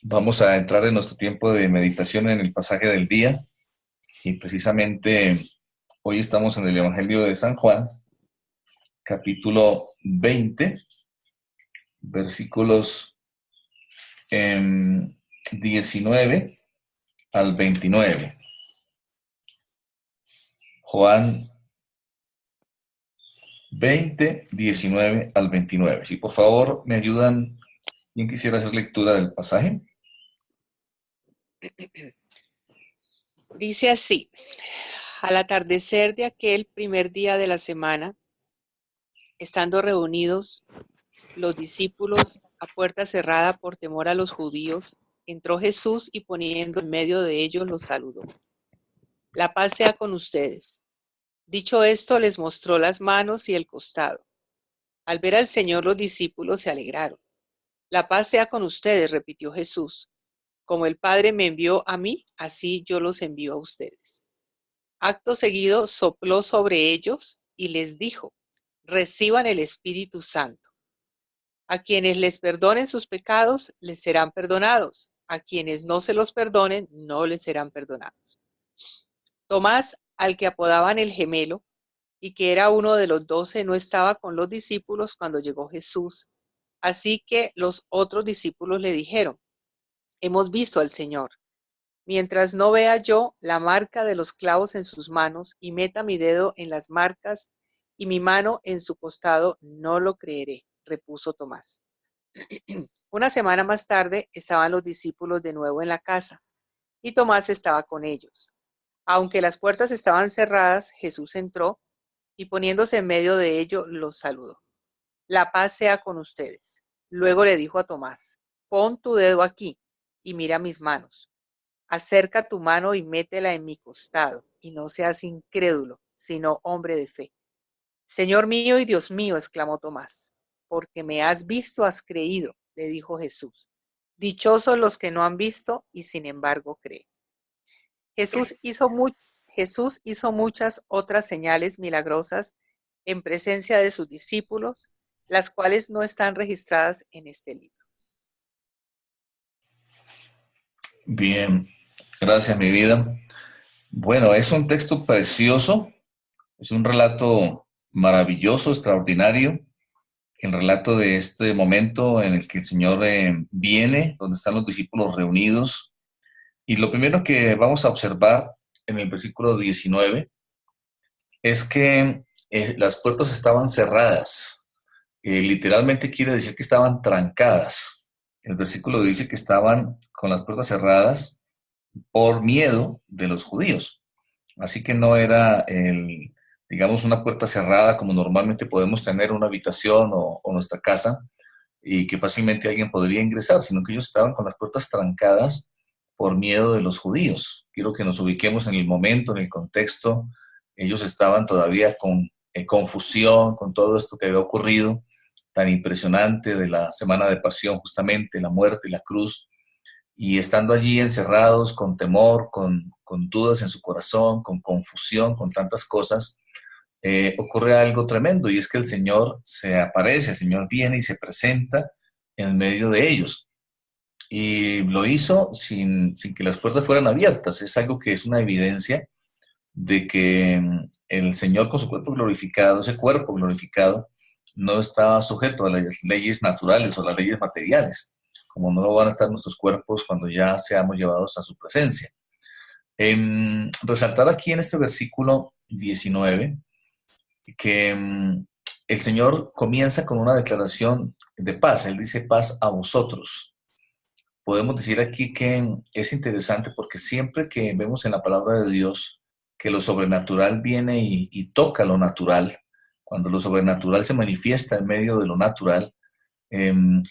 Vamos a entrar en nuestro tiempo de meditación en el pasaje del día y precisamente hoy estamos en el Evangelio de San Juan, capítulo 20, versículos 19 al 29. Juan 20, 19 al 29. Si por favor me ayudan, ¿quién quisiera hacer lectura del pasaje? Dice así: al atardecer de aquel primer día de la semana, estando reunidos los discípulos a puerta cerrada por temor a los judíos, entró Jesús y poniendo en medio de ellos los saludó. La paz sea con ustedes. Dicho esto, les mostró las manos y el costado. Al ver al Señor, los discípulos se alegraron. La paz sea con ustedes, repitió Jesús. Como el Padre me envió a mí, así yo los envío a ustedes. Acto seguido sopló sobre ellos y les dijo: reciban el Espíritu Santo. A quienes les perdonen sus pecados, les serán perdonados. A quienes no se los perdonen, no les serán perdonados. Tomás, al que apodaban el gemelo, y que era uno de los 12, no estaba con los discípulos cuando llegó Jesús. Así que los otros discípulos le dijeron: hemos visto al Señor. Mientras no vea yo la marca de los clavos en sus manos y meta mi dedo en las marcas y mi mano en su costado, no lo creeré, repuso Tomás. Una semana más tarde estaban los discípulos de nuevo en la casa y Tomás estaba con ellos. Aunque las puertas estaban cerradas, Jesús entró y poniéndose en medio de ellos los saludó. La paz sea con ustedes. Luego le dijo a Tomás: pon tu dedo aquí y mira mis manos. Acerca tu mano y métela en mi costado, y no seas incrédulo, sino hombre de fe. Señor mío y Dios mío, exclamó Tomás. Porque me has visto, has creído, le dijo Jesús. Dichosos los que no han visto y sin embargo creen. Jesús hizo muchas otras señales milagrosas en presencia de sus discípulos, las cuales no están registradas en este libro. Bien, gracias mi vida. Bueno, es un texto precioso, es un relato maravilloso, extraordinario, el relato de este momento en el que el Señor viene, donde están los discípulos reunidos. Y lo primero que vamos a observar en el versículo 19 es que las puertas estaban cerradas. Literalmente quiere decir que estaban trancadas. El versículo dice que estaban con las puertas cerradas por miedo de los judíos. Así que no era digamos, una puerta cerrada como normalmente podemos tener una habitación o nuestra casa y que fácilmente alguien podría ingresar, sino que ellos estaban con las puertas trancadas por miedo de los judíos. Quiero que nos ubiquemos en el momento, en el contexto. Ellos estaban todavía con confusión, con todo esto que había ocurrido, tan impresionante de la semana de pasión, justamente, la muerte y la cruz, y estando allí encerrados con temor, con dudas en su corazón, con confusión, con tantas cosas, ocurre algo tremendo y es que el Señor se aparece, el Señor viene y se presenta en medio de ellos. Y lo hizo sin que las puertas fueran abiertas. Es algo que es una evidencia de que el Señor con su cuerpo glorificado, ese cuerpo glorificado, no está sujeto a las leyes naturales o las leyes materiales, como no lo van a estar nuestros cuerpos cuando ya seamos llevados a su presencia. Resaltar aquí en este versículo 19 que el Señor comienza con una declaración de paz. Él dice paz a vosotros. Podemos decir aquí que es interesante porque siempre que vemos en la palabra de Dios que lo sobrenatural viene y toca lo natural, cuando lo sobrenatural se manifiesta en medio de lo natural,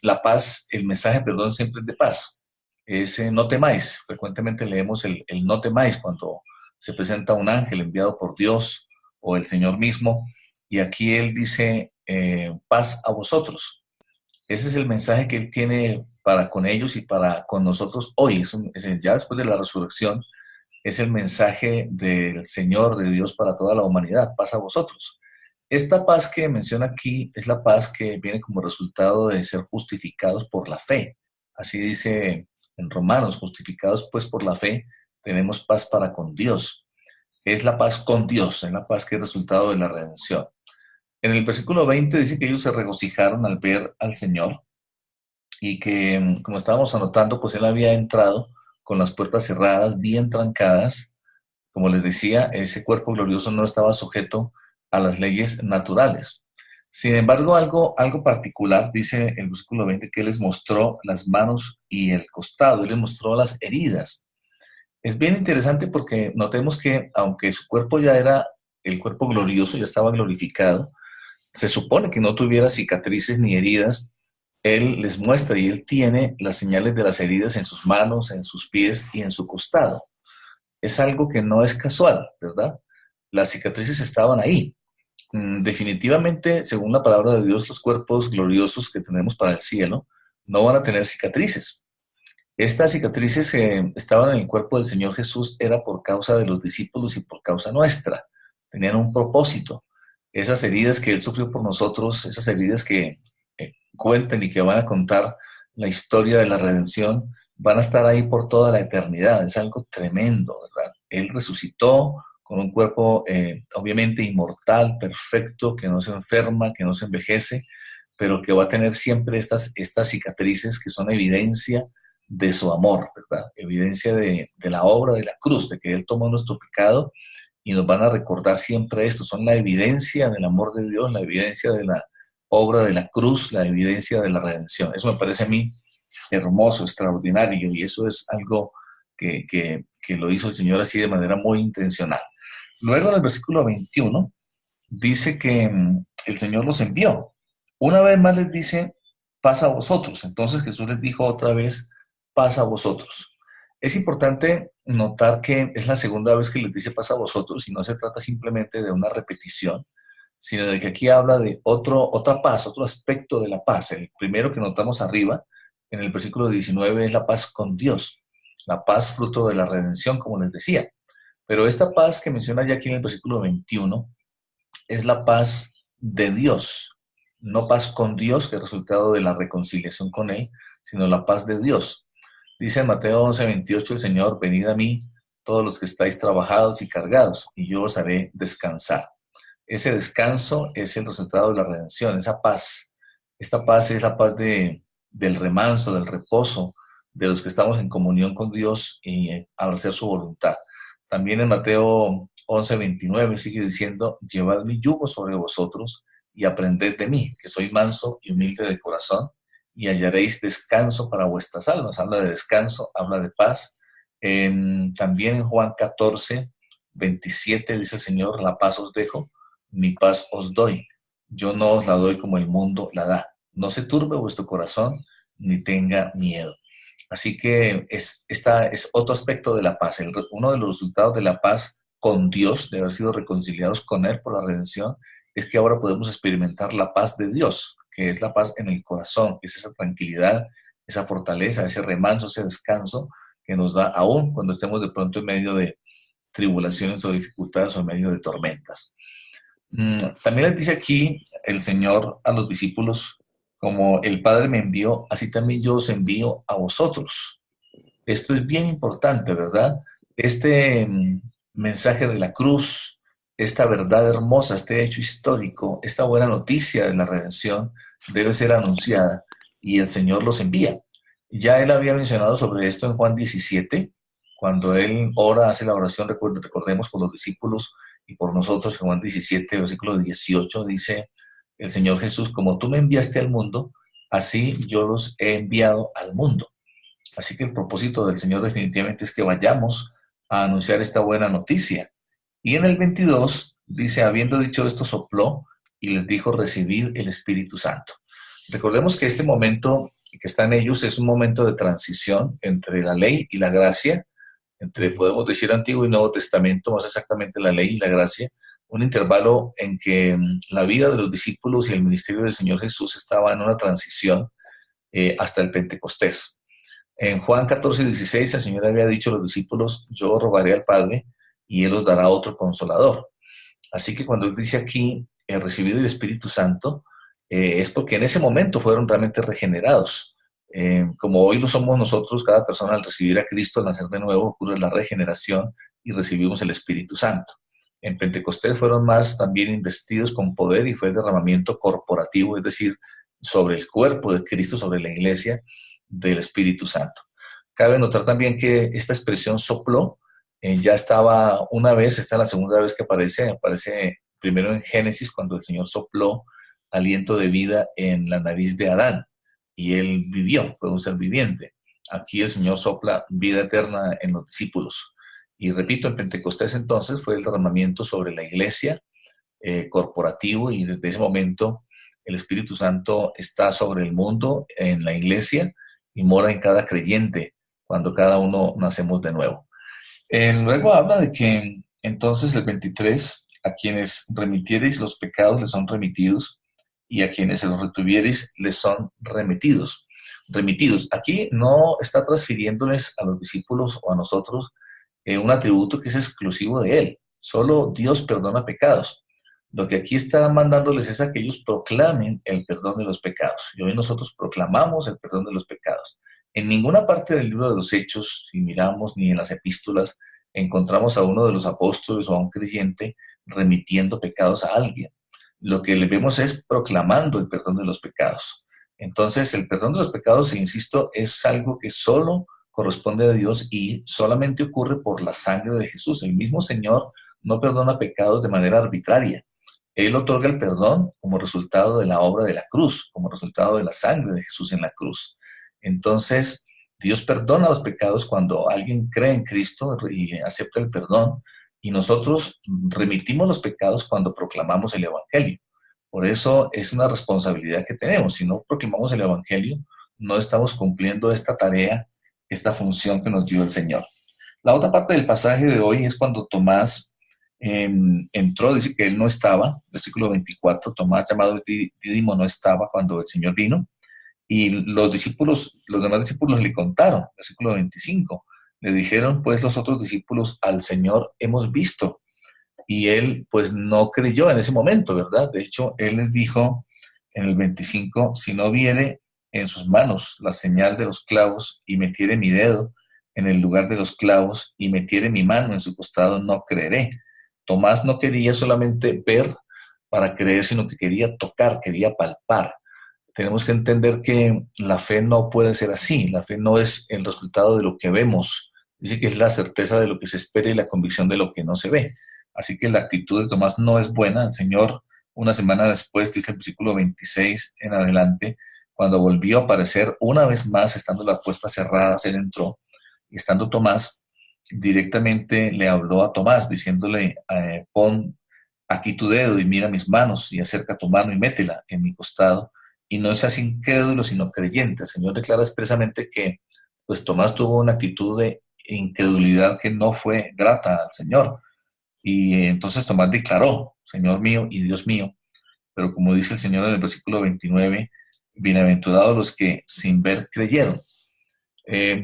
la paz, el mensaje, perdón, siempre es de paz. Es no temáis. Frecuentemente leemos el no temáis cuando se presenta un ángel enviado por Dios o el Señor mismo, y aquí Él dice paz a vosotros. Ese es el mensaje que Él tiene para con ellos y para con nosotros hoy. Ya después de la resurrección, es el mensaje del Señor, de Dios para toda la humanidad. Paz a vosotros. Esta paz que menciona aquí es la paz que viene como resultado de ser justificados por la fe. Así dice en Romanos, justificados pues por la fe, tenemos paz para con Dios. Es la paz con Dios, es la paz que es resultado de la redención. En el versículo 20 dice que ellos se regocijaron al ver al Señor y que, como estábamos anotando, pues él había entrado con las puertas cerradas, bien trancadas. Como les decía, ese cuerpo glorioso no estaba sujeto a las leyes naturales. Sin embargo, algo particular, dice el versículo 20, que él les mostró las manos y el costado, él les mostró las heridas. Es bien interesante porque notemos que aunque su cuerpo ya era el cuerpo glorioso, ya estaba glorificado, se supone que no tuviera cicatrices ni heridas, él les muestra y él tiene las señales de las heridas en sus manos, en sus pies y en su costado. Es algo que no es casual, ¿verdad? Las cicatrices estaban ahí. Definitivamente, según la palabra de Dios, los cuerpos gloriosos que tenemos para el cielo no van a tener cicatrices. Estas cicatrices estaban en el cuerpo del Señor Jesús, era por causa de los discípulos y por causa nuestra. Tenían un propósito. Esas heridas que Él sufrió por nosotros, esas heridas que cuentan y que van a contar la historia de la redención, van a estar ahí por toda la eternidad. Es algo tremendo, ¿verdad? Él resucitó con un cuerpo obviamente inmortal, perfecto, que no se enferma, que no se envejece, pero que va a tener siempre estas cicatrices que son evidencia de su amor, ¿verdad? Evidencia de la obra de la cruz, de que Él tomó nuestro pecado y nos van a recordar siempre esto. Son la evidencia del amor de Dios, la evidencia de la obra de la cruz, la evidencia de la redención. Eso me parece a mí hermoso, extraordinario, y eso es algo que lo hizo el Señor así de manera muy intencional. Luego en el versículo 21 dice que el Señor los envió. Una vez más les dice, pasa a vosotros. Entonces Jesús les dijo otra vez, pasa a vosotros. Es importante notar que es la segunda vez que les dice pasa a vosotros y no se trata simplemente de una repetición, sino de que aquí habla de otra paz, otro aspecto de la paz. El primero que notamos arriba, en el versículo 19, es la paz con Dios, la paz fruto de la redención, como les decía. Pero esta paz que menciona ya aquí en el versículo 21 es la paz de Dios, no paz con Dios, que es resultado de la reconciliación con Él, sino la paz de Dios. Dice en Mateo 11:28 el Señor, venid a mí, todos los que estáis trabajados y cargados, y yo os haré descansar. Ese descanso es el resultado de la redención, esa paz. Esta paz es la paz del remanso, del reposo, de los que estamos en comunión con Dios y al hacer su voluntad. También en Mateo 11:29 sigue diciendo, llevad mi yugo sobre vosotros y aprended de mí, que soy manso y humilde de corazón, y hallaréis descanso para vuestras almas. Habla de descanso, habla de paz. También en Juan 14:27 dice el Señor, la paz os dejo, mi paz os doy. Yo no os la doy como el mundo la da. No se turbe vuestro corazón, ni tenga miedo. Así que esta es otro aspecto de la paz. Uno de los resultados de la paz con Dios, de haber sido reconciliados con Él por la redención, es que ahora podemos experimentar la paz de Dios, que es la paz en el corazón, que es esa tranquilidad, esa fortaleza, ese remanso, ese descanso que nos da aún cuando estemos de pronto en medio de tribulaciones o dificultades o en medio de tormentas. También les dice aquí el Señor a los discípulos, como el Padre me envió, así también yo os envío a vosotros. Esto es bien importante, ¿verdad? Este mensaje de la cruz, esta verdad hermosa, este hecho histórico, esta buena noticia de la redención debe ser anunciada y el Señor los envía. Ya él había mencionado sobre esto en Juan 17, cuando él ora, hace la oración, recordemos, por los discípulos y por nosotros. En Juan 17, versículo 18, dice el Señor Jesús, como tú me enviaste al mundo, así yo los he enviado al mundo. Así que el propósito del Señor definitivamente es que vayamos a anunciar esta buena noticia. Y en el 22 dice, habiendo dicho esto, sopló y les dijo, recibid el Espíritu Santo. Recordemos que este momento que está en ellos es un momento de transición entre la ley y la gracia, entre, podemos decir, Antiguo y Nuevo Testamento, más exactamente la ley y la gracia, un intervalo en que la vida de los discípulos y el ministerio del Señor Jesús estaba en una transición hasta el Pentecostés. En Juan 14:16 el Señor había dicho a los discípulos, yo rogaré al Padre y Él os dará otro consolador. Así que cuando Él dice aquí, recibid el Espíritu Santo, es porque en ese momento fueron realmente regenerados. Como hoy lo somos nosotros, cada persona al recibir a Cristo, al nacer de nuevo, ocurre la regeneración y recibimos el Espíritu Santo. En Pentecostés fueron más también investidos con poder y fue el derramamiento corporativo, es decir, sobre el cuerpo de Cristo, sobre la iglesia del Espíritu Santo. Cabe notar también que esta expresión sopló, ya estaba una vez, esta es la segunda vez que aparece primero en Génesis, cuando el Señor sopló aliento de vida en la nariz de Adán y él vivió, fue un ser viviente. Aquí el Señor sopla vida eterna en los discípulos. Y repito, en Pentecostés entonces fue el derramamiento sobre la iglesia corporativo y desde ese momento el Espíritu Santo está sobre el mundo, en la iglesia y mora en cada creyente cuando cada uno nacemos de nuevo. Luego habla de que entonces el 23, a quienes remitiereis los pecados les son remitidos y a quienes se los retuviereis les son remitidos. Remitidos. Aquí no está transfiriéndoles a los discípulos o a nosotros un atributo que es exclusivo de Él. Solo Dios perdona pecados. Lo que aquí está mandándoles es a que ellos proclamen el perdón de los pecados. Y hoy nosotros proclamamos el perdón de los pecados. En ninguna parte del libro de los Hechos, si miramos, ni en las epístolas, encontramos a uno de los apóstoles o a un creyente remitiendo pecados a alguien. Lo que le vemos es proclamando el perdón de los pecados. Entonces, el perdón de los pecados, insisto, es algo que solo corresponde a Dios y solamente ocurre por la sangre de Jesús. El mismo Señor no perdona pecados de manera arbitraria. Él otorga el perdón como resultado de la obra de la cruz, como resultado de la sangre de Jesús en la cruz. Entonces, Dios perdona los pecados cuando alguien cree en Cristo y acepta el perdón, y nosotros remitimos los pecados cuando proclamamos el Evangelio. Por eso es una responsabilidad que tenemos. Si no proclamamos el Evangelio, no estamos cumpliendo esta tarea, esta función que nos dio el Señor. La otra parte del pasaje de hoy es cuando Tomás entró, dice que él no estaba, versículo 24, Tomás llamado Dídimo no estaba cuando el Señor vino, y los discípulos, los demás discípulos le contaron, versículo 25, le dijeron pues los otros discípulos, al Señor hemos visto, y él pues no creyó en ese momento, ¿verdad? De hecho, él les dijo en el 25, si no viere en sus manos la señal de los clavos y metiere mi dedo en el lugar de los clavos y metiere mi mano en su costado, no creeré. Tomás no quería solamente ver para creer, sino que quería tocar, quería palpar. Tenemos que entender que la fe no puede ser así. La fe no es el resultado de lo que vemos. Dice que es la certeza de lo que se espera y la convicción de lo que no se ve. Así que la actitud de Tomás no es buena. El Señor, una semana después, dice el versículo 26 en adelante, cuando volvió a aparecer una vez más, estando las puertas cerradas, él entró. Y estando Tomás, directamente le habló a Tomás, diciéndole, pon aquí tu dedo y mira mis manos, y acerca tu mano y métela en mi costado, y no seas incrédulo, sino creyente. El Señor declara expresamente que pues Tomás tuvo una actitud de incredulidad que no fue grata al Señor. Y entonces Tomás declaró, Señor mío y Dios mío. Pero como dice el Señor en el versículo 29, bienaventurados los que sin ver creyeron.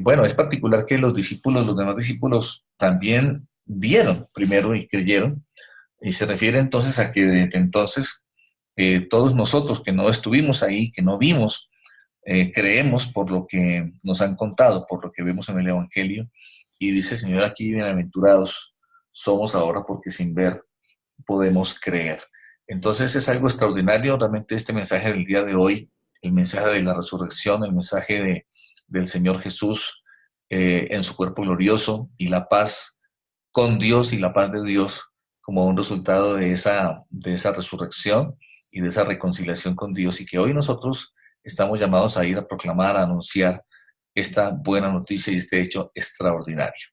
Bueno, es particular que los discípulos, los demás discípulos, también vieron primero y creyeron. Y se refiere entonces a que desde entonces todos nosotros que no estuvimos ahí, que no vimos, creemos por lo que nos han contado, por lo que vemos en el Evangelio. Y dice el Señor aquí, bienaventurados somos ahora porque sin ver podemos creer. Entonces es algo extraordinario realmente este mensaje del día de hoy, el mensaje de la resurrección, el mensaje del Señor Jesús en su cuerpo glorioso y la paz con Dios y la paz de Dios como un resultado de esa resurrección y de esa reconciliación con Dios, y que hoy nosotros estamos llamados a ir a proclamar, a anunciar esta buena noticia y este hecho extraordinario.